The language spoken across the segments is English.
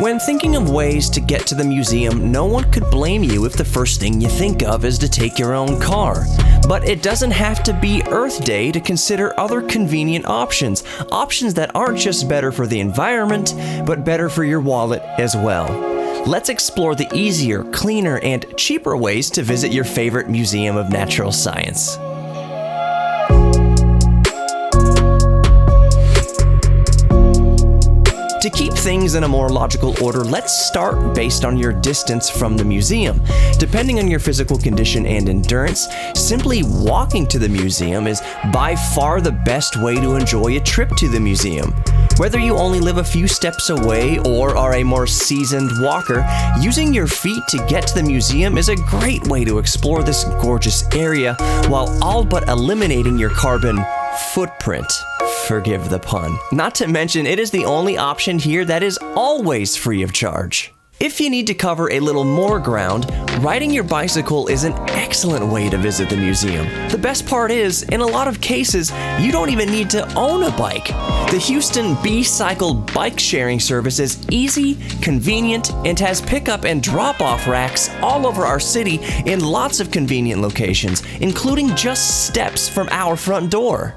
When thinking of ways to get to the museum, no one could blame you if the first thing you think of is to take your own car. But it doesn't have to be Earth Day to consider other convenient options that aren't just better for the environment, but better for your wallet as well. Let's explore the easier, cleaner, and cheaper ways to visit your favorite museum of natural science. To keep things in a more logical order, let's start based on your distance from the museum. Depending on your physical condition and endurance, simply walking to the museum is by far the best way to enjoy a trip to the museum. Whether you only live a few steps away or are a more seasoned walker, using your feet to get to the museum is a great way to explore this gorgeous area while all but eliminating your carbon footprint. Forgive the pun. Not to mention, it is the only option here that is always free of charge. If you need to cover a little more ground, riding your bicycle is an excellent way to visit the museum. The best part is, in a lot of cases, you don't even need to own a bike. The Houston B-Cycle bike sharing service is easy, convenient, and has pickup and drop-off racks all over our city in lots of convenient locations, including just steps from our front door.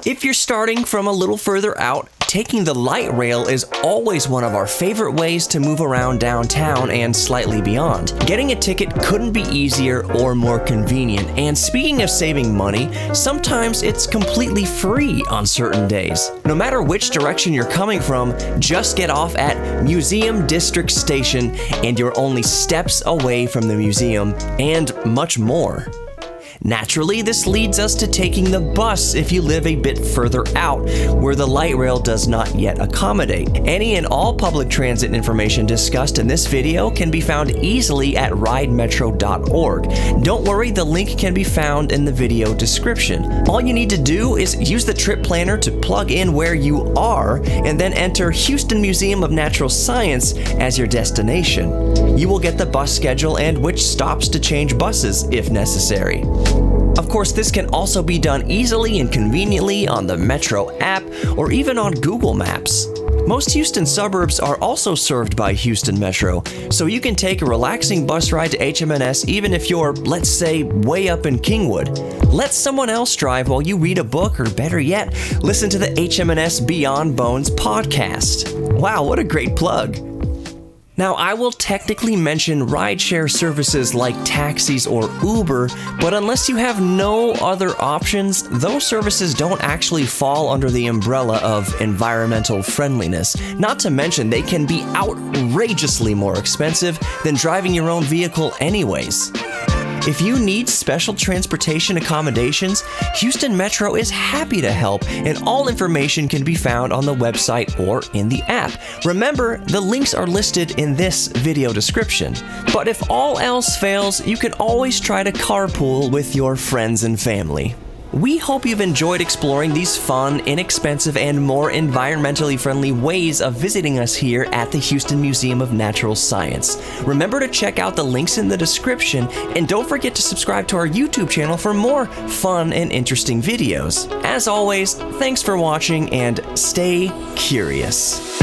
If you're starting from a little further out, taking the light rail is always one of our favorite ways to move around downtown and slightly beyond. Getting a ticket couldn't be easier or more convenient, and speaking of saving money, sometimes it's completely free on certain days. No matter which direction you're coming from, just get off at Museum District Station and you're only steps away from the museum, and much more. Naturally, this leads us to taking the bus if you live a bit further out, where the light rail does not yet accommodate. Any and all public transit information discussed in this video can be found easily at ridemetro.org. Don't worry, the link can be found in the video description. All you need to do is use the trip planner to plug in where you are, and then enter Houston Museum of Natural Science as your destination. You will get the bus schedule and which stops to change buses if necessary. Of course, this can also be done easily and conveniently on the Metro app or even on Google Maps. Most Houston suburbs are also served by Houston Metro, so you can take a relaxing bus ride to HMNS even if you're, let's say, way up in Kingwood. Let someone else drive while you read a book, or better yet, listen to the HMNS Beyond Bones podcast. Wow, what a great plug! Now, I will technically mention rideshare services like taxis or Uber, but unless you have no other options, those services don't actually fall under the umbrella of environmental friendliness. Not to mention, they can be outrageously more expensive than driving your own vehicle anyways. If you need special transportation accommodations, Houston Metro is happy to help, and all information can be found on the website or in the app. Remember, the links are listed in this video description. But if all else fails, you can always try to carpool with your friends and family. We hope you've enjoyed exploring these fun, inexpensive, and more environmentally friendly ways of visiting us here at the Houston Museum of Natural Science. Remember to check out the links in the description, and don't forget to subscribe to our YouTube channel for more fun and interesting videos. As always, thanks for watching, and stay curious.